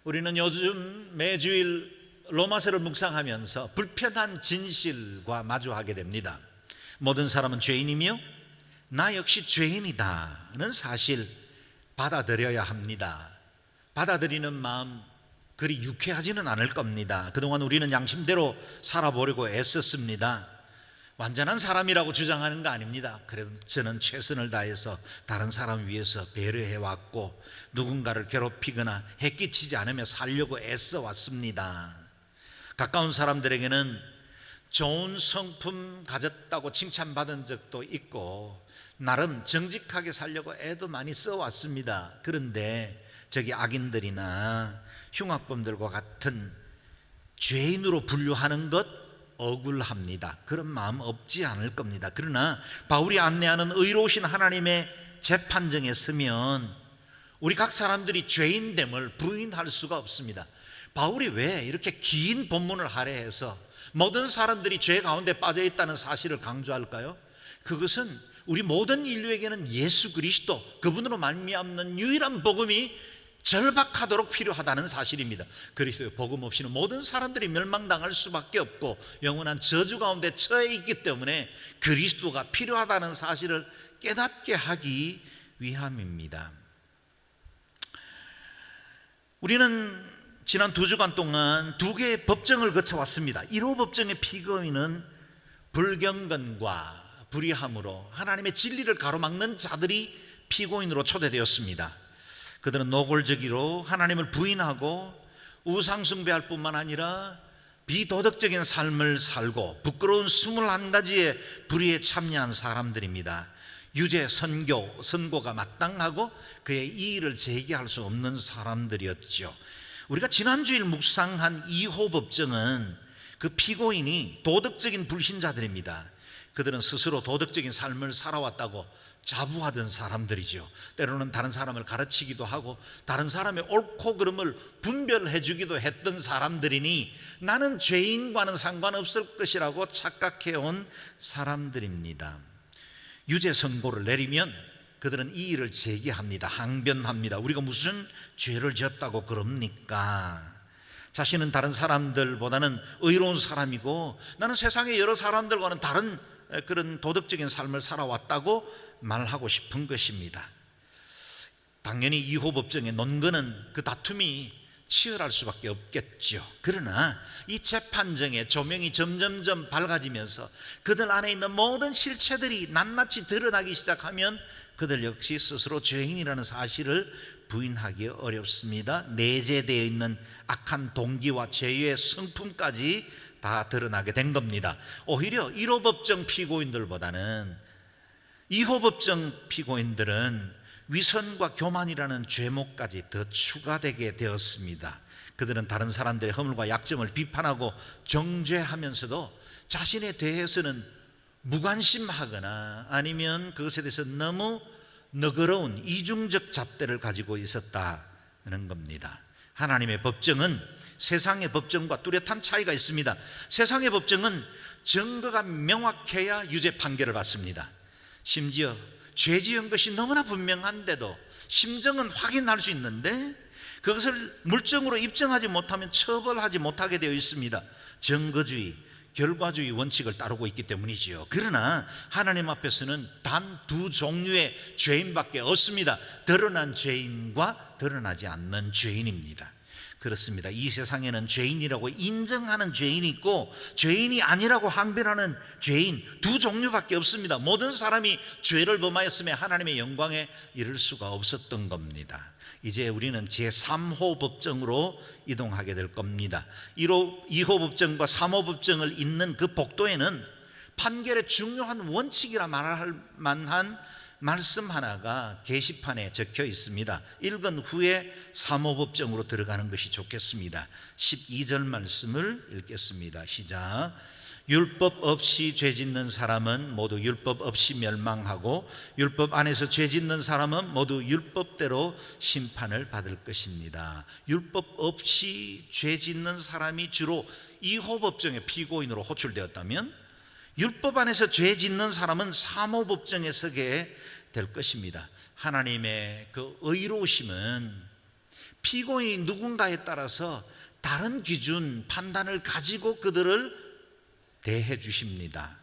우리는 요즘 매주일 로마서를 묵상하면서 불편한 진실과 마주하게 됩니다. 모든 사람은 죄인이며 나 역시 죄인이다는 사실 받아들여야 합니다. 받아들이는 마음 그리 유쾌하지는 않을 겁니다. 그동안 우리는 양심대로 살아보려고 애썼습니다. 완전한 사람이라고 주장하는 거 아닙니다. 그래도 저는 최선을 다해서 다른 사람 위해서 배려해왔고 누군가를 괴롭히거나 해끼치지 않으며 살려고 애써왔습니다. 가까운 사람들에게는 좋은 성품 가졌다고 칭찬받은 적도 있고 나름 정직하게 살려고 애도 많이 써왔습니다. 그런데 저기 악인들이나 흉악범들과 같은 죄인으로 분류하는 것 억울합니다. 그런 마음 없지 않을 겁니다. 그러나 바울이 안내하는 의로우신 하나님의 재판정에 서면 우리 각 사람들이 죄인됨을 부인할 수가 없습니다. 바울이 왜 이렇게 긴 본문을 할애해서 모든 사람들이 죄 가운데 빠져 있다는 사실을 강조할까요? 그것은 우리 모든 인류에게는 예수 그리스도 그분으로 말미암는 유일한 복음이 절박하도록 필요하다는 사실입니다. 그리스도의 복음 없이는 모든 사람들이 멸망당할 수밖에 없고 영원한 저주 가운데 처해 있기 때문에 그리스도가 필요하다는 사실을 깨닫게 하기 위함입니다. 우리는 지난 2주간 동안 2개의 법정을 거쳐왔습니다. 1호 법정의 피고인은 불경건과 불의함으로 하나님의 진리를 가로막는 자들이 피고인으로 초대되었습니다. 그들은 노골적으로 하나님을 부인하고 우상숭배할 뿐만 아니라 비도덕적인 삶을 살고 부끄러운 21가지의 불의에 참여한 사람들입니다. 유죄 선고가 마땅하고 그의 이의를 제기할 수 없는 사람들이었죠. 우리가 지난주일 묵상한 2호 법정은 그 피고인이 도덕적인 불신자들입니다. 그들은 스스로 도덕적인 삶을 살아왔다고 자부하던 사람들이죠. 때로는 다른 사람을 가르치기도 하고 다른 사람의 옳고 그름을 분별해 주기도 했던 사람들이니 나는 죄인과는 상관없을 것이라고 착각해온 사람들입니다. 유죄 선고를 내리면 그들은 이의를 제기합니다. 항변합니다. 우리가 무슨 죄를 지었다고 그럽니까? 자신은 다른 사람들보다는 의로운 사람이고 나는 세상의 여러 사람들과는 다른 그런 도덕적인 삶을 살아왔다고 말하고 싶은 것입니다. 당연히 2호 법정의 논거는 그 다툼이 치열할 수밖에 없겠죠. 그러나 이 재판정의 조명이 점점점 밝아지면서 그들 안에 있는 모든 실체들이 낱낱이 드러나기 시작하면 그들 역시 스스로 죄인이라는 사실을 부인하기 어렵습니다. 내재되어 있는 악한 동기와 죄의 성품까지 다 드러나게 된 겁니다. 오히려 1호 법정 피고인들보다는 2호 법정 피고인들은 위선과 교만이라는 죄목까지 더 추가되게 되었습니다. 그들은 다른 사람들의 허물과 약점을 비판하고 정죄하면서도 자신에 대해서는 무관심하거나 아니면 그것에 대해서 너무 너그러운 이중적 잣대를 가지고 있었다는 겁니다. 하나님의 법정은 세상의 법정과 뚜렷한 차이가 있습니다. 세상의 법정은 증거가 명확해야 유죄 판결을 받습니다. 심지어 죄 지은 것이 너무나 분명한데도 심정은 확인할 수 있는데 그것을 물증으로 입증하지 못하면 처벌하지 못하게 되어 있습니다. 증거주의, 결과주의 원칙을 따르고 있기 때문이지요. 그러나 하나님 앞에서는 단 2 종류의 죄인밖에 없습니다. 드러난 죄인과 드러나지 않는 죄인입니다. 그렇습니다. 이 세상에는 죄인이라고 인정하는 죄인이 있고 죄인이 아니라고 항변하는 죄인 2 종류밖에 없습니다. 모든 사람이 죄를 범하였으며 하나님의 영광에 이를 수가 없었던 겁니다. 이제 우리는 제3호 법정으로 이동하게 될 겁니다. 2호 법정과 3호 법정을 잇는 그 복도에는 판결의 중요한 원칙이라 말할 만한 말씀 하나가 게시판에 적혀 있습니다. 읽은 후에 3호 법정으로 들어가는 것이 좋겠습니다. 12절 말씀을 읽겠습니다. 시작. 율법 없이 죄 짓는 사람은 모두 율법 없이 멸망하고 율법 안에서 죄 짓는 사람은 모두 율법대로 심판을 받을 것입니다. 율법 없이 죄 짓는 사람이 주로 2호 법정의 피고인으로 호출되었다면 율법 안에서 죄 짓는 사람은 3호 법정에 서게 될 것입니다. 하나님의 그 의로우심은 피고인이 누군가에 따라서 다른 기준, 판단을 가지고 그들을 대해 주십니다.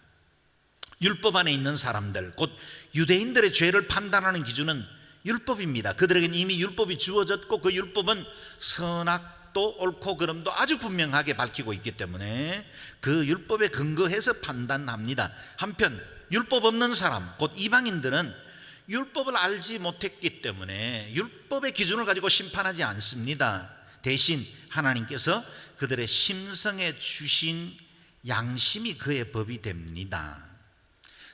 율법 안에 있는 사람들, 곧 유대인들의 죄를 판단하는 기준은 율법입니다. 그들에게는 이미 율법이 주어졌고 그 율법은 선악도 옳고 그름도 아주 분명하게 밝히고 있기 때문에 그 율법에 근거해서 판단합니다. 한편 율법 없는 사람, 곧 이방인들은 율법을 알지 못했기 때문에 율법의 기준을 가지고 심판하지 않습니다. 대신 하나님께서 그들의 심성에 주신 양심이 그의 법이 됩니다.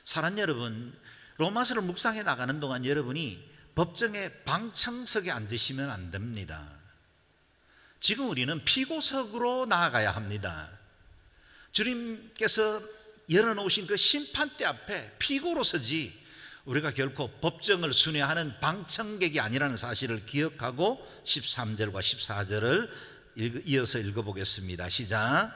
사랑하는 여러분, 로마서를 묵상해 나가는 동안 여러분이 법정의 방청석에 앉으시면 안 됩니다. 지금 우리는 피고석으로 나아가야 합니다. 주님께서 열어놓으신 그 심판대 앞에 피고로 서지 우리가 결코 법정을 순회하는 방청객이 아니라는 사실을 기억하고 13절과 14절을 이어서 읽어보겠습니다. 시작.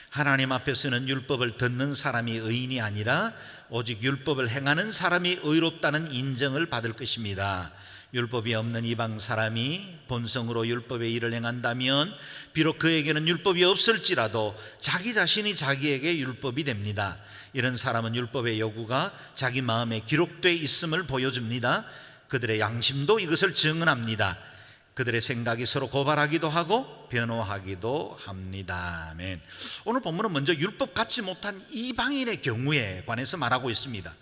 하나님 앞에서는 율법을 듣는 사람이 의인이 아니라 오직 율법을 행하는 사람이 의롭다는 인정을 받을 것입니다. 율법이 없는 이방 사람이 본성으로 율법의 일을 행한다면 비록 그에게는 율법이 없을지라도 자기 자신이 자기에게 율법이 됩니다. 이런 사람은 율법의 요구가 자기 마음에 기록되어 있음을 보여줍니다. 그들의 양심도 이것을 증언합니다. 그들의 생각이 서로 고발하기도 하고 변호하기도 합니다. 아멘. 오늘 본문은 먼저 율법 갖지 못한 이방인의 경우에 관해서 말하고 있습니다.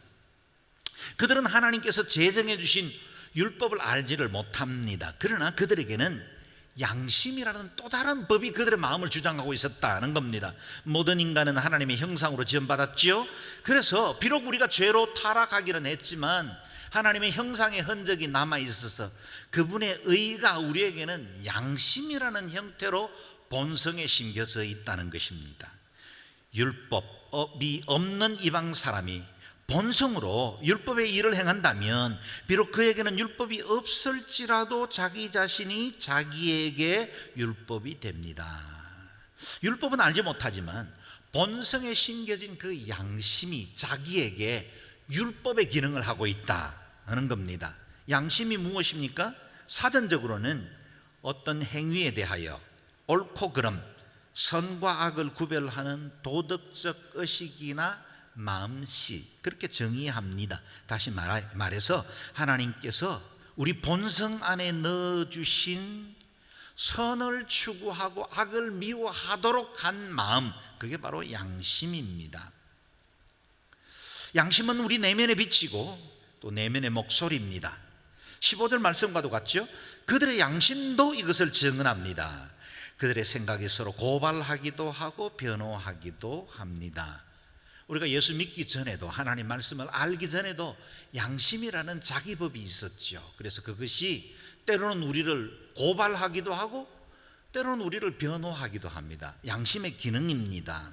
그들은 하나님께서 제정해 주신 율법을 알지를 못합니다. 그러나 그들에게는 양심이라는 또 다른 법이 그들의 마음을 주장하고 있었다는 겁니다. 모든 인간은 하나님의 형상으로 지음받았지요. 그래서 비록 우리가 죄로 타락하기는 했지만 하나님의 형상의 흔적이 남아있어서 그분의 의가 우리에게는 양심이라는 형태로 본성에 심겨져 있다는 것입니다. 율법이 없는 이방 사람이 본성으로 율법의 일을 행한다면 비록 그에게는 율법이 없을지라도 자기 자신이 자기에게 율법이 됩니다. 율법은 알지 못하지만 본성에 심겨진 그 양심이 자기에게 율법의 기능을 하고 있다는 겁니다. 양심이 무엇입니까? 사전적으로는 어떤 행위에 대하여 옳고 그름, 선과 악을 구별하는 도덕적 의식이나 마음씨, 그렇게 정의합니다. 다시 말해서 하나님께서 우리 본성 안에 넣어주신 선을 추구하고 악을 미워하도록 한 마음, 그게 바로 양심입니다. 양심은 우리 내면에 비치고 또 내면의 목소리입니다. 15절 말씀과도 같죠? 그들의 양심도 이것을 증언합니다. 그들의 생각이 서로 고발하기도 하고 변호하기도 합니다. 우리가 예수 믿기 전에도, 하나님 말씀을 알기 전에도 양심이라는 자기 법이 있었죠. 그래서 그것이 때로는 우리를 고발하기도 하고 때로는 우리를 변호하기도 합니다. 양심의 기능입니다.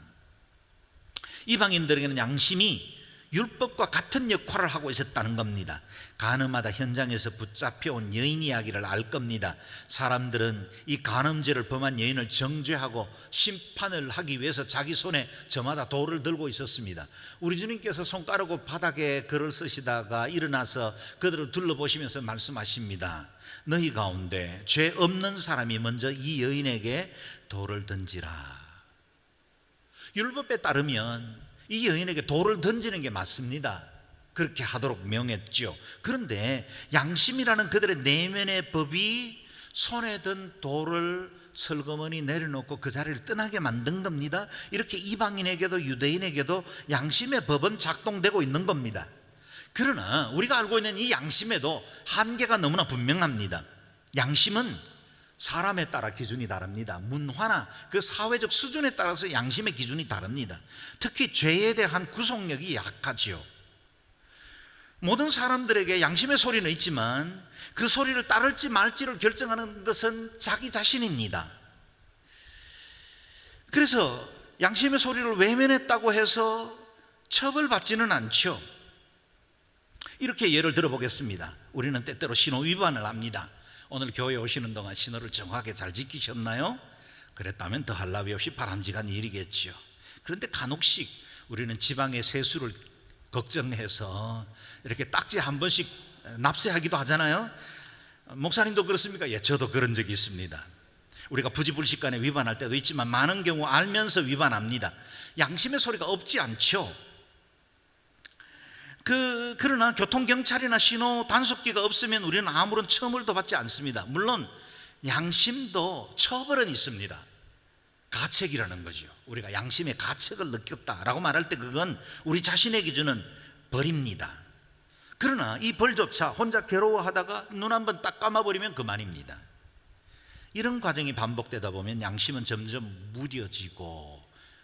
이방인들에게는 양심이 율법과 같은 역할을 하고 있었다는 겁니다. 간음하다 현장에서 붙잡혀온 여인 이야기를 알 겁니다. 사람들은 이 간음죄를 범한 여인을 정죄하고 심판을 하기 위해서 자기 손에 저마다 돌을 들고 있었습니다. 우리 주님께서 손가락으로 바닥에 글을 쓰시다가 일어나서 그들을 둘러보시면서 말씀하십니다. 너희 가운데 죄 없는 사람이 먼저 이 여인에게 돌을 던지라. 율법에 따르면 이 여인에게 돌을 던지는 게 맞습니다. 그렇게 하도록 명했죠. 그런데 양심이라는 그들의 내면의 법이 손에 든 돌을 설거머니 내려놓고 그 자리를 떠나게 만든 겁니다. 이렇게 이방인에게도 유대인에게도 양심의 법은 작동되고 있는 겁니다. 그러나 우리가 알고 있는 이 양심에도 한계가 너무나 분명합니다. 양심은 사람에 따라 기준이 다릅니다. 문화나 그 사회적 수준에 따라서 양심의 기준이 다릅니다. 특히 죄에 대한 구속력이 약하지요. 모든 사람들에게 양심의 소리는 있지만 그 소리를 따를지 말지를 결정하는 것은 자기 자신입니다. 그래서 양심의 소리를 외면했다고 해서 처벌받지는 않죠. 이렇게 예를 들어보겠습니다. 우리는 때때로 신호 위반을 합니다. 오늘 교회에 오시는 동안 신호를 정확하게 잘 지키셨나요? 그랬다면 더할 나위 없이 바람직한 일이겠죠. 그런데 간혹씩 우리는 지방의 세수를 걱정해서 이렇게 딱지 한 번씩 납세하기도 하잖아요. 목사님도 그렇습니까? 예, 저도 그런 적이 있습니다. 우리가 부지불식간에 위반할 때도 있지만 많은 경우 알면서 위반합니다. 양심의 소리가 없지 않죠. 그러나 교통경찰이나 신호 단속기가 없으면 우리는 아무런 처벌도 받지 않습니다. 물론 양심도 처벌은 있습니다. 가책이라는 거죠. 우리가 양심의 가책을 느꼈다라고 말할 때 그건 우리 자신에게 주는 벌입니다. 그러나 이 벌조차 혼자 괴로워하다가 눈 한번 딱 감아버리면 그만입니다. 이런 과정이 반복되다 보면 양심은 점점 무뎌지고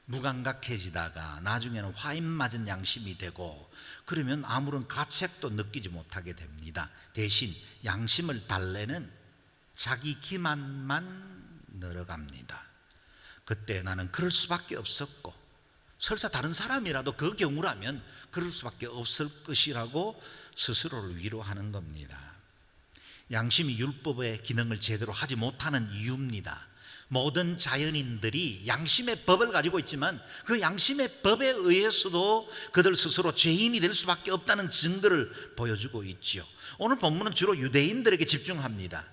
무감각해지다가 나중에는 화인 맞은 양심이 되고, 그러면 아무런 가책도 느끼지 못하게 됩니다. 대신 양심을 달래는 자기 기만만 늘어갑니다. 그때 나는 그럴 수밖에 없었고, 설사 다른 사람이라도 그 경우라면 그럴 수밖에 없을 것이라고 스스로를 위로하는 겁니다. 양심이 율법의 기능을 제대로 하지 못하는 이유입니다. 모든 자연인들이 양심의 법을 가지고 있지만 그 양심의 법에 의해서도 그들 스스로 죄인이 될 수밖에 없다는 증거를 보여주고 있죠. 오늘 본문은 주로 유대인들에게 집중합니다.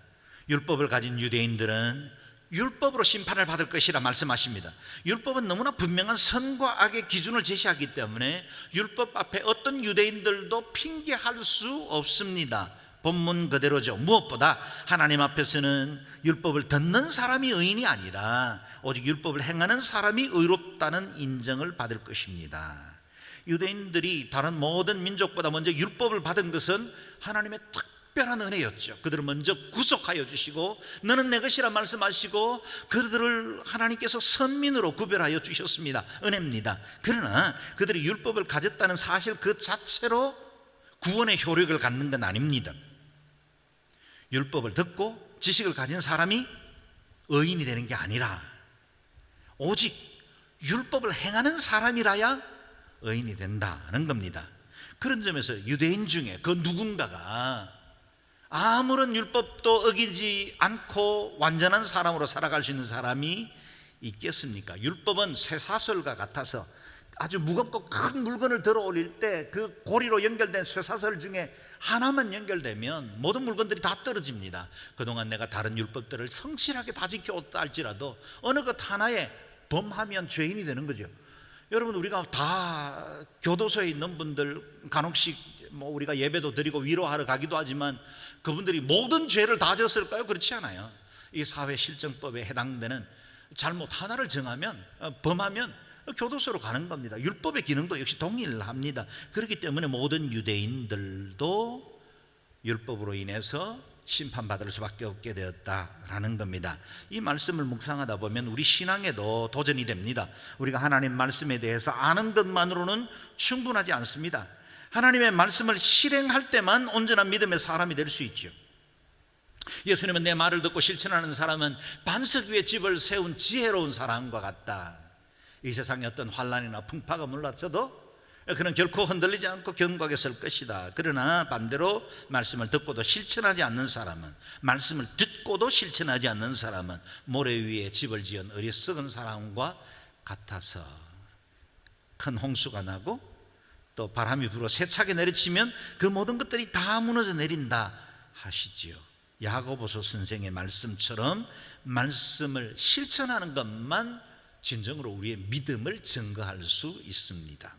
율법을 가진 유대인들은 율법으로 심판을 받을 것이라 말씀하십니다. 율법은 너무나 분명한 선과 악의 기준을 제시하기 때문에 율법 앞에 어떤 유대인들도 핑계할 수 없습니다. 본문 그대로죠. 무엇보다 하나님 앞에서는 율법을 듣는 사람이 의인이 아니라 오직 율법을 행하는 사람이 의롭다는 인정을 받을 것입니다. 유대인들이 다른 모든 민족보다 먼저 율법을 받은 것은 하나님의 특별한 은혜였죠. 그들을 먼저 구속하여 주시고 너는 내 것이라 말씀하시고 그들을 하나님께서 선민으로 구별하여 주셨습니다. 은혜입니다. 그러나 그들이 율법을 가졌다는 사실 그 자체로 구원의 효력을 갖는 건 아닙니다. 율법을 듣고 지식을 가진 사람이 의인이 되는 게 아니라 오직 율법을 행하는 사람이라야 의인이 된다는 겁니다. 그런 점에서 유대인 중에 그 누군가가 아무런 율법도 어기지 않고 완전한 사람으로 살아갈 수 있는 사람이 있겠습니까? 율법은 쇠사슬과 같아서 아주 무겁고 큰 물건을 들어 올릴 때 그 고리로 연결된 쇠사슬 중에 하나만 연결되면 모든 물건들이 다 떨어집니다. 그동안 내가 다른 율법들을 성실하게 다 지켜왔다 할지라도 어느 것 하나에 범하면 죄인이 되는 거죠. 여러분, 우리가 다 교도소에 있는 분들 간혹씩 우리가 예배도 드리고 위로하러 가기도 하지만 그분들이 모든 죄를 다 졌을까요? 그렇지 않아요. 이 사회실정법에 해당되는 잘못 하나를 범하면 교도소로 가는 겁니다. 율법의 기능도 역시 동일합니다. 그렇기 때문에 모든 유대인들도 율법으로 인해서 심판받을 수밖에 없게 되었다라는 겁니다. 이 말씀을 묵상하다 보면 우리 신앙에도 도전이 됩니다. 우리가 하나님 말씀에 대해서 아는 것만으로는 충분하지 않습니다. 하나님의 말씀을 실행할 때만 온전한 믿음의 사람이 될 수 있죠. 예수님은 내 말을 듣고 실천하는 사람은 반석 위에 집을 세운 지혜로운 사람과 같다. 이 세상에 어떤 환난이나 풍파가 몰라쳐도 그는 결코 흔들리지 않고 견고하게 설 것이다. 그러나 반대로 말씀을 듣고도 실천하지 않는 사람은, 말씀을 듣고도 실천하지 않는 사람은 모래 위에 집을 지은 어리석은 사람과 같아서 큰 홍수가 나고 또 바람이 불어 세차게 내리치면 그 모든 것들이 다 무너져 내린다 하시지요. 야고보서 선생의 말씀처럼 말씀을 실천하는 것만 진정으로 우리의 믿음을 증거할 수 있습니다.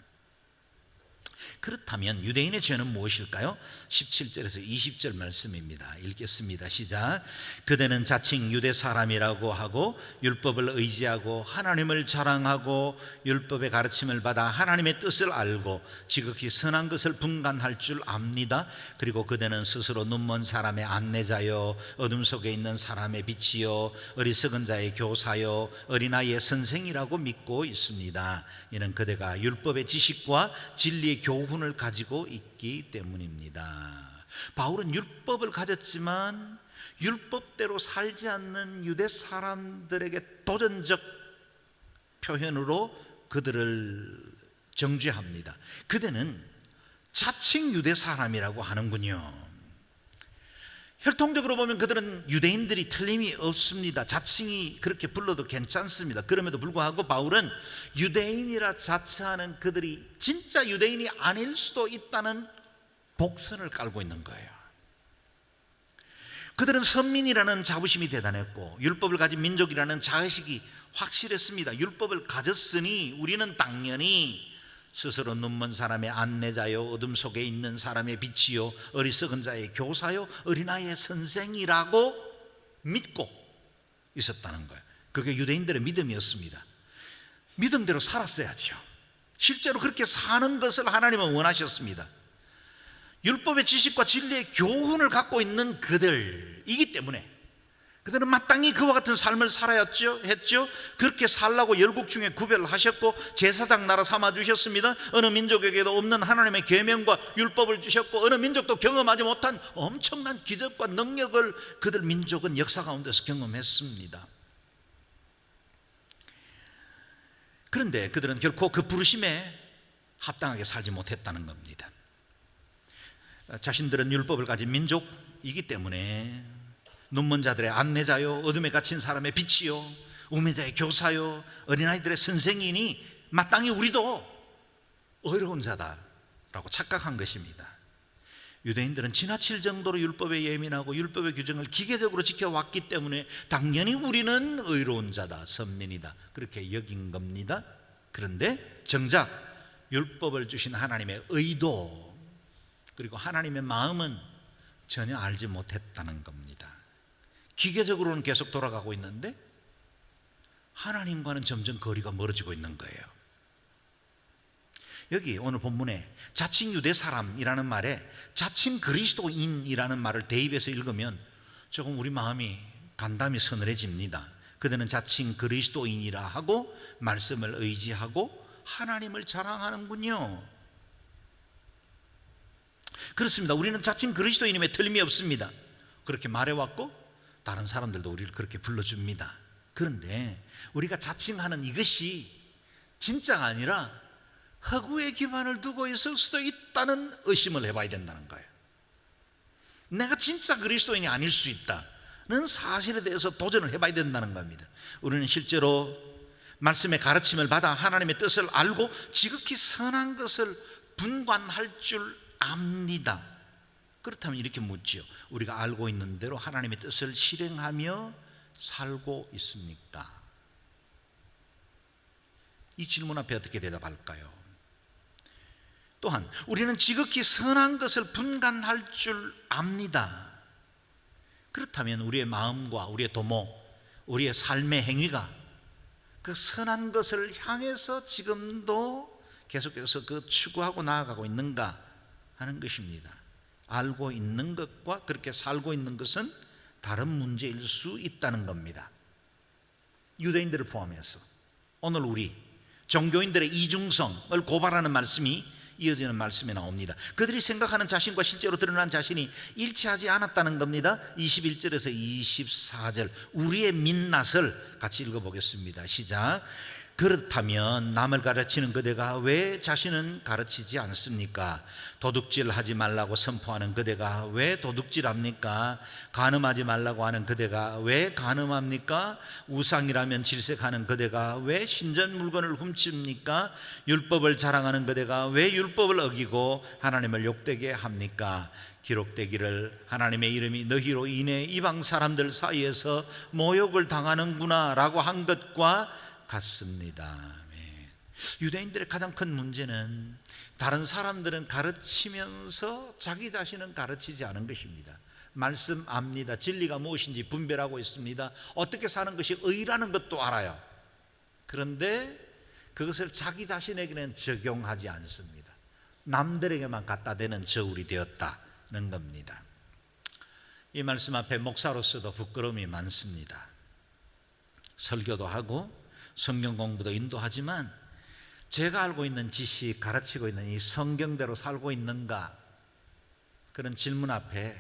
그렇다면 유대인의 죄는 무엇일까요? 17절에서 20절 말씀입니다. 읽겠습니다. 시작. 그대는 자칭 유대 사람이라고 하고 율법을 의지하고 하나님을 자랑하고 율법의 가르침을 받아 하나님의 뜻을 알고 지극히 선한 것을 분간할 줄 압니다. 그리고 그대는 스스로 눈먼 사람의 안내자요 어둠 속에 있는 사람의 빛이요 어리석은 자의 교사요 어린아이의 선생이라고 믿고 있습니다. 이는 그대가 율법의 지식과 진리의 교훈을 가지고 있기 때문입니다. 바울은 율법을 가졌지만 율법대로 살지 않는 유대 사람들에게 도전적 표현으로 그들을 정죄합니다. 그대는 자칭 유대 사람이라고 하는군요. 혈통적으로 보면 그들은 유대인들이 틀림이 없습니다. 자칭이 그렇게 불러도 괜찮습니다. 그럼에도 불구하고 바울은 유대인이라 자처하는 그들이 진짜 유대인이 아닐 수도 있다는 복선을 깔고 있는 거예요. 그들은 선민이라는 자부심이 대단했고 율법을 가진 민족이라는 자의식이 확실했습니다. 율법을 가졌으니 우리는 당연히 스스로 눈먼 사람의 안내자요, 어둠 속에 있는 사람의 빛이요, 어리석은 자의 교사요, 어린아이의 선생이라고 믿고 있었다는 거예요. 그게 유대인들의 믿음이었습니다. 믿음대로 살았어야죠. 실제로 그렇게 사는 것을 하나님은 원하셨습니다. 율법의 지식과 진리의 교훈을 갖고 있는 그들이기 때문에 그들은 마땅히 그와 같은 삶을 살아야죠 했죠. 그렇게 살라고 열국 중에 구별을 하셨고 제사장 나라 삼아 주셨습니다. 어느 민족에게도 없는 하나님의 계명과 율법을 주셨고 어느 민족도 경험하지 못한 엄청난 기적과 능력을 그들 민족은 역사 가운데서 경험했습니다. 그런데 그들은 결코 그 부르심에 합당하게 살지 못했다는 겁니다. 자신들은 율법을 가진 민족이기 때문에 눈먼 자들의 안내자요, 어둠에 갇힌 사람의 빛이요, 우매자의 교사요, 어린아이들의 선생이니 마땅히 우리도 의로운 자다라고 착각한 것입니다. 유대인들은 지나칠 정도로 율법에 예민하고 율법의 규정을 기계적으로 지켜왔기 때문에 당연히 우리는 의로운 자다, 선민이다 그렇게 여긴 겁니다. 그런데 정작 율법을 주신 하나님의 의도 그리고 하나님의 마음은 전혀 알지 못했다는 겁니다. 기계적으로는 계속 돌아가고 있는데 하나님과는 점점 거리가 멀어지고 있는 거예요. 여기 오늘 본문에 자칭 유대 사람이라는 말에 자칭 그리스도인이라는 말을 대입해서 읽으면 조금 우리 마음이 간담이 서늘해집니다. 그들은 자칭 그리스도인이라 하고 말씀을 의지하고 하나님을 자랑하는군요. 그렇습니다. 우리는 자칭 그리스도인임에 틀림이 없습니다. 그렇게 말해왔고 다른 사람들도 우리를 그렇게 불러줍니다. 그런데 우리가 자칭하는 이것이 진짜가 아니라 허구의 기반을 두고 있을 수도 있다는 의심을 해봐야 된다는 거예요. 내가 진짜 그리스도인이 아닐 수 있다는 사실에 대해서 도전을 해봐야 된다는 겁니다. 우리는 실제로 말씀의 가르침을 받아 하나님의 뜻을 알고 지극히 선한 것을 분간할 줄 압니다. 그렇다면 이렇게 묻지요. 우리가 알고 있는 대로 하나님의 뜻을 실행하며 살고 있습니까? 이 질문 앞에 어떻게 대답할까요? 또한 우리는 지극히 선한 것을 분간할 줄 압니다. 그렇다면 우리의 마음과 우리의 도모, 우리의 삶의 행위가 그 선한 것을 향해서 지금도 계속해서 그 추구하고 나아가고 있는가 하는 것입니다. 알고 있는 것과 그렇게 살고 있는 것은 다른 문제일 수 있다는 겁니다. 유대인들을 포함해서 오늘 우리 종교인들의 이중성을 고발하는 말씀이 이어지는 말씀이 나옵니다. 그들이 생각하는 자신과 실제로 드러난 자신이 일치하지 않았다는 겁니다. 21절에서 24절 우리의 민낯을 같이 읽어보겠습니다. 시작. 그렇다면 남을 가르치는 그대가 왜 자신은 가르치지 않습니까? 도둑질하지 말라고 선포하는 그대가 왜 도둑질합니까? 간음하지 말라고 하는 그대가 왜 간음합니까? 우상이라면 질색하는 그대가 왜 신전 물건을 훔칩니까? 율법을 자랑하는 그대가 왜 율법을 어기고 하나님을 욕되게 합니까? 기록되기를 하나님의 이름이 너희로 인해 이방 사람들 사이에서 모욕을 당하는구나 라고 한 것과 같습니다. 유대인들의 가장 큰 문제는 다른 사람들은 가르치면서 자기 자신은 가르치지 않은 것입니다. 말씀 압니다. 진리가 무엇인지 분별하고 있습니다. 어떻게 사는 것이 의라는 것도 알아요. 그런데 그것을 자기 자신에게는 적용하지 않습니다. 남들에게만 갖다 대는 저울이 되었다는 겁니다. 이 말씀 앞에 목사로서도 부끄러움이 많습니다. 설교도 하고 성경 공부도 인도하지만 제가 알고 있는 지식, 가르치고 있는 이 성경대로 살고 있는가? 그런 질문 앞에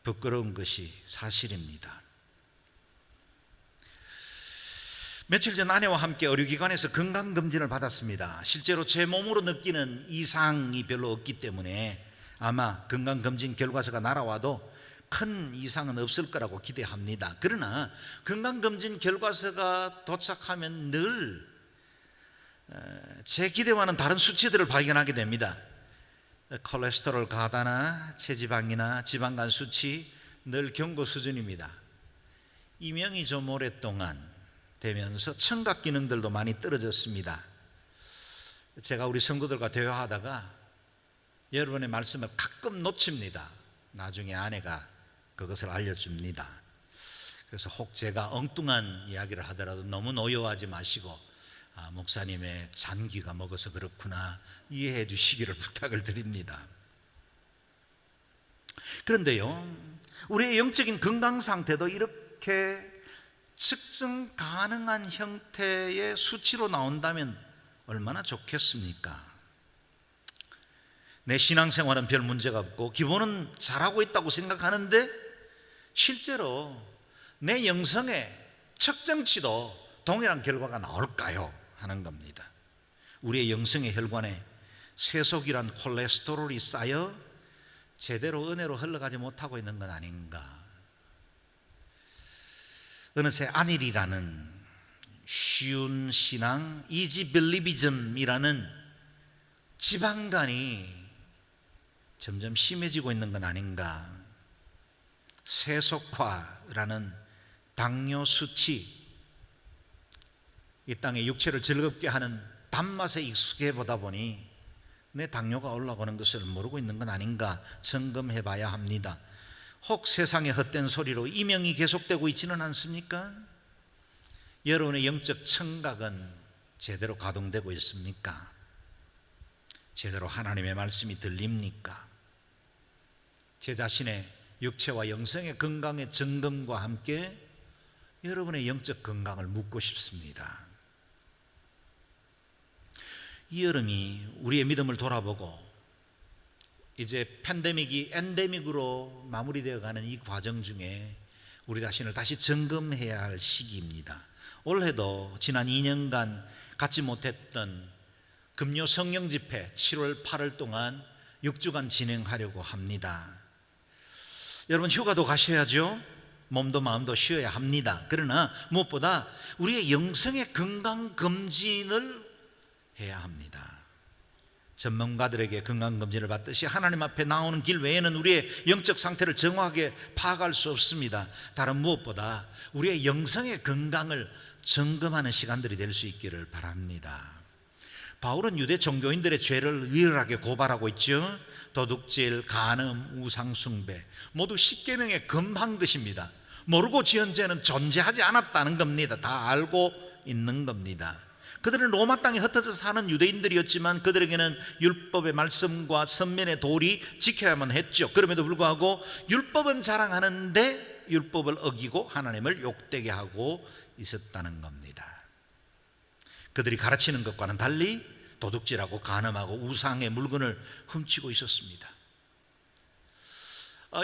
부끄러운 것이 사실입니다. 며칠 전 아내와 함께 의료기관에서 건강검진을 받았습니다. 실제로 제 몸으로 느끼는 이상이 별로 없기 때문에 아마 건강검진 결과서가 날아와도 큰 이상은 없을 거라고 기대합니다. 그러나 건강검진 결과서가 도착하면 늘 제 기대와는 다른 수치들을 발견하게 됩니다. 콜레스테롤 가다나 체지방이나 지방간 수치, 늘 경고 수준입니다. 이명이 좀 오랫동안 되면서 청각 기능들도 많이 떨어졌습니다. 제가 우리 성도들과 대화하다가 여러분의 말씀을 가끔 놓칩니다. 나중에 아내가 그것을 알려줍니다. 그래서 혹 제가 엉뚱한 이야기를 하더라도 너무 노여워하지 마시고 목사님의 잔귀가 먹어서 그렇구나 이해해 주시기를 부탁을 드립니다. 그런데요, 우리의 영적인 건강 상태도 이렇게 측정 가능한 형태의 수치로 나온다면 얼마나 좋겠습니까? 내 신앙생활은 별 문제가 없고 기본은 잘하고 있다고 생각하는데 실제로 내 영성의 측정치도 동일한 결과가 나올까요? 하는 겁니다. 우리의 영성의 혈관에 세속이란 콜레스테롤이 쌓여 제대로 은혜로 흘러가지 못하고 있는 건 아닌가. 어느새 안일이라는 쉬운 신앙, 이지 빌리비즘이라는 지방간이 점점 심해지고 있는 건 아닌가. 세속화라는 당뇨 수치, 이 땅의 육체를 즐겁게 하는 단맛에 익숙해 보다 보니 내 당뇨가 올라오는 것을 모르고 있는 건 아닌가 점검해 봐야 합니다. 혹 세상의 헛된 소리로 이명이 계속되고 있지는 않습니까? 여러분의 영적 청각은 제대로 가동되고 있습니까? 제대로 하나님의 말씀이 들립니까? 제 자신의 육체와 영성의 건강의 점검과 함께 여러분의 영적 건강을 묻고 싶습니다. 이 여름이 우리의 믿음을 돌아보고 이제 팬데믹이 엔데믹으로 마무리되어 가는 이 과정 중에 우리 자신을 다시 점검해야 할 시기입니다. 올해도 지난 2년간 갖지 못했던 금요 성령 집회 7월 8월 동안 6주간 진행하려고 합니다. 여러분 휴가도 가셔야죠. 몸도 마음도 쉬어야 합니다. 그러나 무엇보다 우리의 영성의 건강검진을 해야 합니다. 전문가들에게 건강검진을 받듯이 하나님 앞에 나오는 길 외에는 우리의 영적 상태를 정확하게 파악할 수 없습니다. 다른 무엇보다 우리의 영성의 건강을 점검하는 시간들이 될 수 있기를 바랍니다. 바울은 유대 종교인들의 죄를 리얼하게 고발하고 있죠. 도둑질, 간음, 우상숭배 모두 십계명에 금한 것입니다. 모르고 지은 죄는 존재하지 않았다는 겁니다. 다 알고 있는 겁니다. 그들은 로마 땅에 흩어져 사는 유대인들이었지만 그들에게는 율법의 말씀과 선면의 도리 지켜야만 했죠. 그럼에도 불구하고 율법은 자랑하는데 율법을 어기고 하나님을 욕되게 하고 있었다는 겁니다. 그들이 가르치는 것과는 달리 도둑질하고 간음하고 우상의 물건을 훔치고 있었습니다.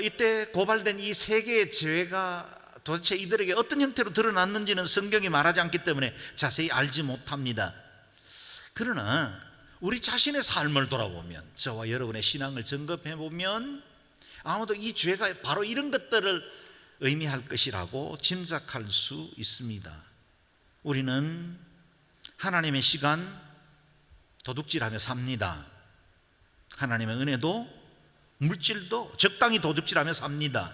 이때 고발된 이 세 개의 죄가 도대체 이들에게 어떤 형태로 드러났는지는 성경이 말하지 않기 때문에 자세히 알지 못합니다. 그러나 우리 자신의 삶을 돌아보면, 저와 여러분의 신앙을 점검해 보면 아무도 이 죄가 바로 이런 것들을 의미할 것이라고 짐작할 수 있습니다. 우리는 하나님의 시간 도둑질하며 삽니다. 하나님의 은혜도 물질도 적당히 도둑질하며 삽니다.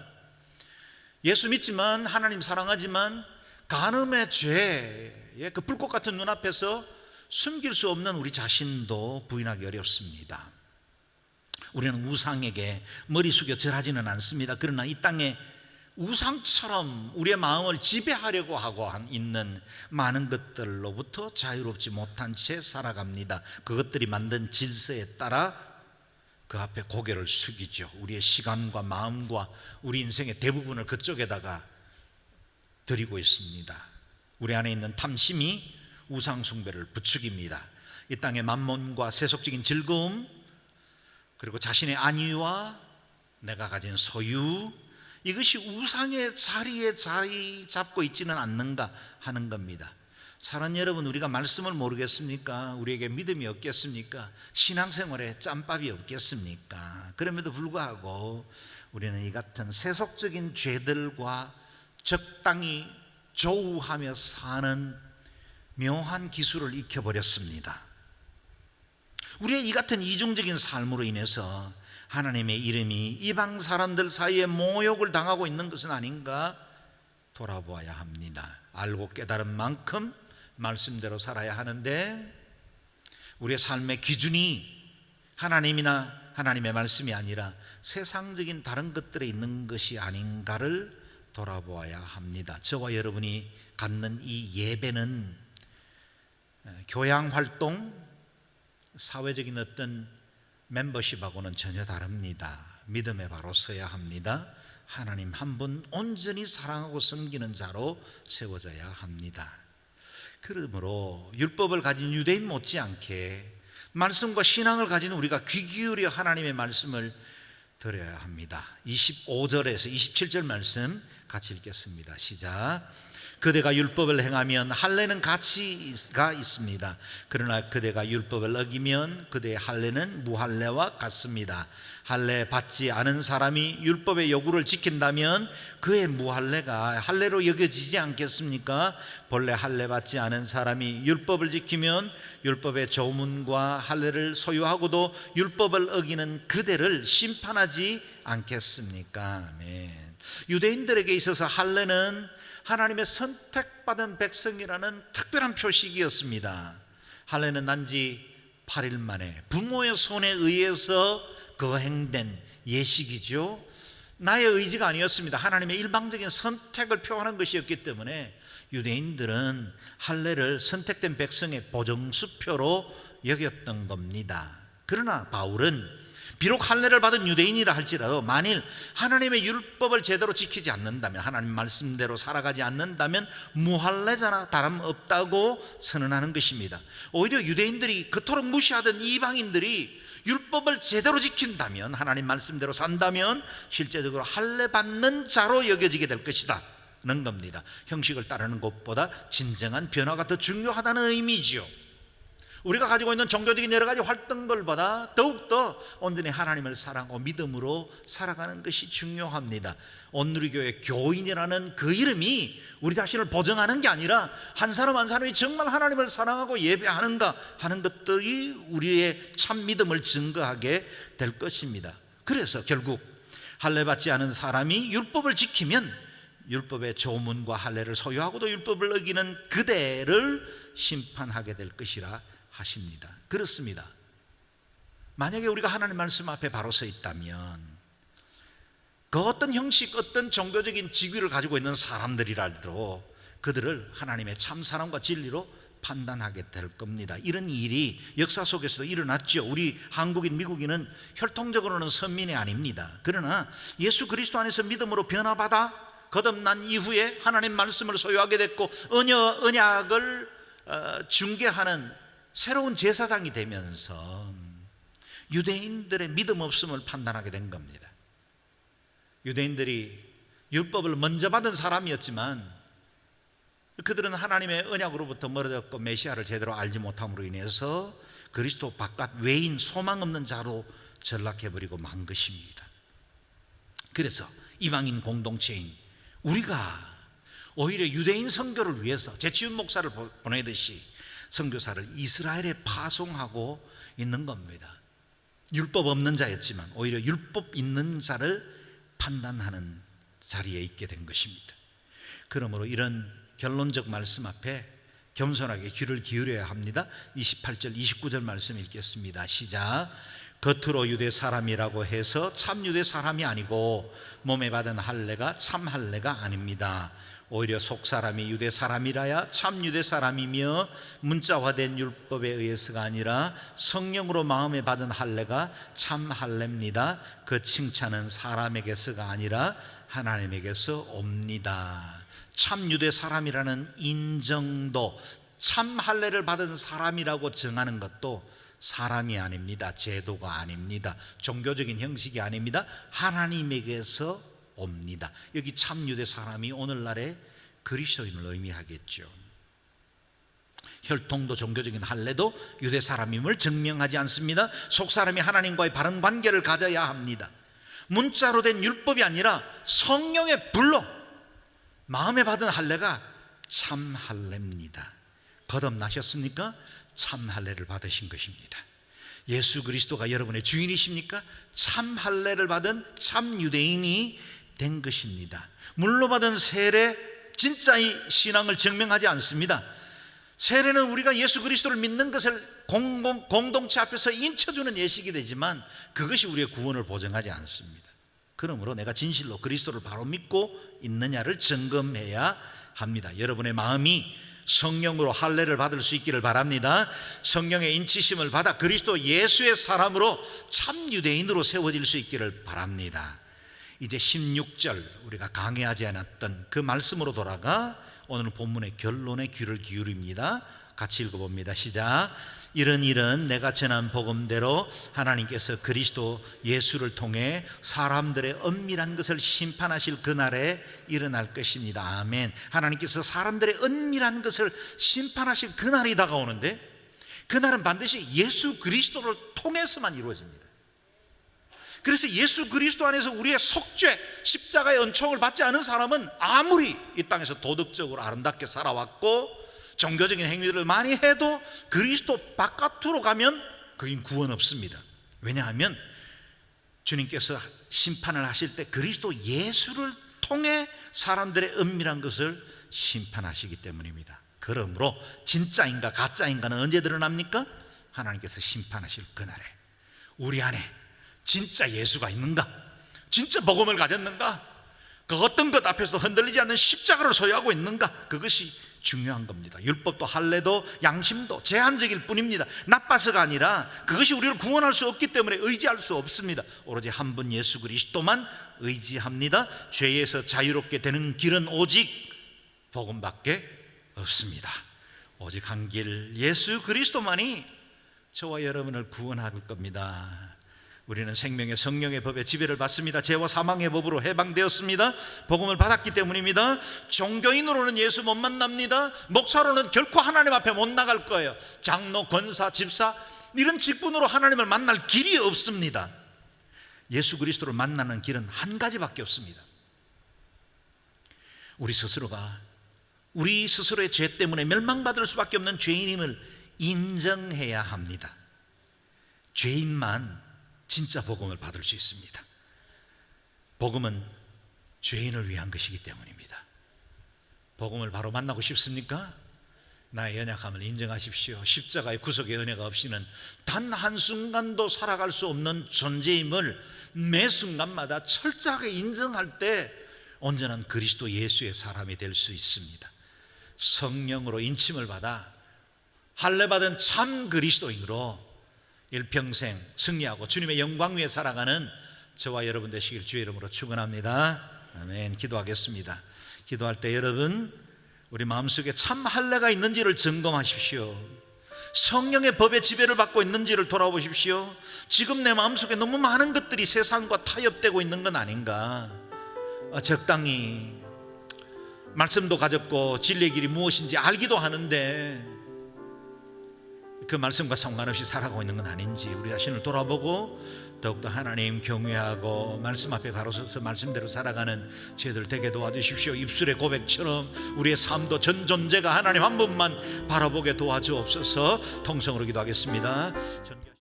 예수 믿지만 하나님 사랑하지만 간음의 죄의 그 불꽃 같은 눈앞에서 숨길 수 없는 우리 자신도 부인하기 어렵습니다. 우리는 우상에게 머리 숙여 절하지는 않습니다. 그러나 이 땅에 우상처럼 우리의 마음을 지배하려고 하고 있는 많은 것들로부터 자유롭지 못한 채 살아갑니다. 그것들이 만든 질서에 따라 그 앞에 고개를 숙이죠. 우리의 시간과 마음과 우리 인생의 대부분을 그쪽에다가 드리고 있습니다. 우리 안에 있는 탐심이 우상숭배를 부추깁니다. 이 땅의 만몬과 세속적인 즐거움, 그리고 자신의 안위와 내가 가진 소유, 이것이 우상의 자리에 자리 잡고 있지는 않는가 하는 겁니다. 사랑하는 여러분, 우리가 말씀을 모르겠습니까? 우리에게 믿음이 없겠습니까? 신앙생활에 짬밥이 없겠습니까? 그럼에도 불구하고 우리는 이 같은 세속적인 죄들과 적당히 조우하며 사는 묘한 기술을 익혀버렸습니다. 우리의 이 같은 이중적인 삶으로 인해서 하나님의 이름이 이방 사람들 사이에 모욕을 당하고 있는 것은 아닌가 돌아보아야 합니다. 알고 깨달은 만큼 말씀대로 살아야 하는데 우리의 삶의 기준이 하나님이나 하나님의 말씀이 아니라 세상적인 다른 것들에 있는 것이 아닌가를 돌아보아야 합니다. 저와 여러분이 갖는 이 예배는 교양활동, 사회적인 어떤 멤버십하고는 전혀 다릅니다. 믿음에 바로 서야 합니다. 하나님 한 분 온전히 사랑하고 섬기는 자로 세워져야 합니다. 그러므로 율법을 가진 유대인 못지않게 말씀과 신앙을 가진 우리가 귀 기울여 하나님의 말씀을 들어야 합니다. 25절에서 27절 말씀 같이 읽겠습니다. 시작. 그대가 율법을 행하면 할례는 가치가 있습니다. 그러나 그대가 율법을 어기면 그대의 할례는 무할례와 같습니다. 할례 받지 않은 사람이 율법의 요구를 지킨다면 그의 무할례가 할례로 여겨지지 않겠습니까? 본래 할례 받지 않은 사람이 율법을 지키면 율법의 조문과 할례를 소유하고도 율법을 어기는 그대를 심판하지 않겠습니까? 아멘. 유대인들에게 있어서 할례는 하나님의 선택받은 백성이라는 특별한 표식이었습니다. 할례는 난지 8일 만에 부모의 손에 의해서 거행된 예식이죠. 나의 의지가 아니었습니다. 하나님의 일방적인 선택을 표현한 것이었기 때문에 유대인들은 할례를 선택된 백성의 보정수표로 여겼던 겁니다. 그러나 바울은 비록 할례를 받은 유대인이라 할지라도 만일 하나님의 율법을 제대로 지키지 않는다면, 하나님 말씀대로 살아가지 않는다면 무할례자나 다름없다고 선언하는 것입니다. 오히려 유대인들이 그토록 무시하던 이방인들이 율법을 제대로 지킨다면, 하나님 말씀대로 산다면 실제적으로 할례 받는 자로 여겨지게 될 것이다 는 겁니다. 형식을 따르는 것보다 진정한 변화가 더 중요하다는 의미지요. 우리가 가지고 있는 종교적인 여러 가지 활동들보다 더욱더 온전히 하나님을 사랑하고 믿음으로 살아가는 것이 중요합니다. 온누리교회 교인이라는 그 이름이 우리 자신을 보정하는 게 아니라 한 사람 한 사람이 정말 하나님을 사랑하고 예배하는가 하는 것들이 우리의 참 믿음을 증거하게 될 것입니다. 그래서 결국 할례 받지 않은 사람이 율법을 지키면 율법의 조문과 할례를 소유하고도 율법을 어기는 그대를 심판하게 될 것이라 하십니다. 그렇습니다. 만약에 우리가 하나님 말씀 앞에 바로 서 있다면 그 어떤 형식, 어떤 종교적인 직위를 가지고 있는 사람들이라도 그들을 하나님의 참 사랑과 진리로 판단하게 될 겁니다. 이런 일이 역사 속에서도 일어났죠. 우리 한국인, 미국인은 혈통적으로는 선민이 아닙니다. 그러나 예수 그리스도 안에서 믿음으로 변화받아 거듭난 이후에 하나님 말씀을 소유하게 됐고 언약을 중개하는 새로운 제사장이 되면서 유대인들의 믿음 없음을 판단하게 된 겁니다. 유대인들이 율법을 먼저 받은 사람이었지만 그들은 하나님의 언약으로부터 멀어졌고 메시아를 제대로 알지 못함으로 인해서 그리스도 바깥 외인 소망 없는 자로 전락해버리고 만 것입니다. 그래서 이방인 공동체인 우리가 오히려 유대인 선교를 위해서 제치훈 목사를 보내듯이 선교사를 이스라엘에 파송하고 있는 겁니다. 율법 없는 자였지만 오히려 율법 있는 자를 판단하는 자리에 있게 된 것입니다. 그러므로 이런 결론적 말씀 앞에 겸손하게 귀를 기울여야 합니다. 28절 29절 말씀 읽겠습니다. 시작. 겉으로 유대 사람이라고 해서 참 유대 사람이 아니고 몸에 받은 할례가 참 할례가 아닙니다. 오히려 속 사람이 유대 사람이라야 참 유대 사람이며 문자화된 율법에 의해서가 아니라 성령으로 마음에 받은 할례가 참 할례입니다. 그 칭찬은 사람에게서가 아니라 하나님에게서 옵니다. 참 유대 사람이라는 인정도, 참 할례를 받은 사람이라고 정하는 것도 사람이 아닙니다. 제도가 아닙니다. 종교적인 형식이 아닙니다. 하나님에게서 옵니다. 여기 참 유대 사람이 오늘날의 그리스도인을 의미하겠죠. 혈통도 종교적인 할례도 유대 사람임을 증명하지 않습니다. 속 사람이 하나님과의 바른 관계를 가져야 합니다. 문자로 된 율법이 아니라 성령의 불로 마음에 받은 할례가 참 할례입니다. 거듭나셨습니까? 참 할례를 받으신 것입니다. 예수 그리스도가 여러분의 주인이십니까? 참 할례를 받은 참 유대인이 된 것입니다. 물로 받은 세례 진짜의 신앙을 증명하지 않습니다. 세례는 우리가 예수 그리스도를 믿는 것을 공동체 앞에서 인쳐주는 예식이 되지만 그것이 우리의 구원을 보증하지 않습니다. 그러므로 내가 진실로 그리스도를 바로 믿고 있느냐를 점검해야 합니다. 여러분의 마음이 성령으로 할례를 받을 수 있기를 바랍니다. 성령의 인치심을 받아 그리스도 예수의 사람으로 참 유대인으로 세워질 수 있기를 바랍니다. 이제 16절 우리가 강의하지 않았던 그 말씀으로 돌아가 오늘 본문의 결론에 귀를 기울입니다. 같이 읽어봅니다. 시작. 이런 일은 내가 전한 복음대로 하나님께서 그리스도 예수를 통해 사람들의 은밀한 것을 심판하실 그날에 일어날 것입니다. 아멘. 하나님께서 사람들의 은밀한 것을 심판하실 그날이 다가오는데 그날은 반드시 예수 그리스도를 통해서만 이루어집니다. 그래서 예수 그리스도 안에서 우리의 속죄, 십자가의 은총을 받지 않은 사람은 아무리 이 땅에서 도덕적으로 아름답게 살아왔고 종교적인 행위들을 많이 해도 그리스도 바깥으로 가면 그긴 구원 없습니다. 왜냐하면 주님께서 심판을 하실 때 그리스도 예수를 통해 사람들의 은밀한 것을 심판하시기 때문입니다. 그러므로 진짜인가 가짜인가는 언제 드러납니까? 하나님께서 심판하실 그날에 우리 안에 진짜 예수가 있는가? 진짜 복음을 가졌는가? 그 어떤 것 앞에서 흔들리지 않는 십자가를 소유하고 있는가? 그것이 중요한 겁니다. 율법도 할례도 양심도 제한적일 뿐입니다. 나빠서가 아니라 그것이 우리를 구원할 수 없기 때문에 의지할 수 없습니다. 오로지 한 분 예수 그리스도만 의지합니다. 죄에서 자유롭게 되는 길은 오직 복음밖에 없습니다. 오직 한 길 예수 그리스도만이 저와 여러분을 구원할 겁니다. 우리는 생명의 성령의 법에 지배를 받습니다. 죄와 사망의 법으로 해방되었습니다. 복음을 받았기 때문입니다. 종교인으로는 예수 못 만납니다. 목사로는 결코 하나님 앞에 못 나갈 거예요. 장로, 권사, 집사 이런 직분으로 하나님을 만날 길이 없습니다. 예수 그리스도를 만나는 길은 한 가지밖에 없습니다. 우리 스스로가 우리 스스로의 죄 때문에 멸망받을 수밖에 없는 죄인임을 인정해야 합니다. 죄인만 진짜 복음을 받을 수 있습니다. 복음은 죄인을 위한 것이기 때문입니다. 복음을 바로 만나고 싶습니까? 나의 연약함을 인정하십시오. 십자가의 구속의 은혜가 없이는 단 한순간도 살아갈 수 없는 존재임을 매 순간마다 철저하게 인정할 때 온전한 그리스도 예수의 사람이 될 수 있습니다. 성령으로 인침을 받아 할례받은 참 그리스도인으로 일평생 승리하고 주님의 영광 위에 살아가는 저와 여러분 되시길 주의 이름으로 축원합니다. 아멘. 기도하겠습니다. 기도할 때 여러분 우리 마음속에 참 할례가 있는지를 점검하십시오. 성령의 법의 지배를 받고 있는지를 돌아보십시오. 지금 내 마음속에 너무 많은 것들이 세상과 타협되고 있는 건 아닌가? 적당히 말씀도 가졌고 진리의 길이 무엇인지 알기도 하는데 그 말씀과 상관없이 살아가고 있는 건 아닌지 우리 자신을 돌아보고 더욱더 하나님 경외하고 말씀 앞에 바로 서서 말씀대로 살아가는 저희들 되게 도와주십시오. 입술의 고백처럼 우리의 삶도 전 존재가 하나님 한 분만 바라보게 도와주옵소서. 통성으로 기도하겠습니다.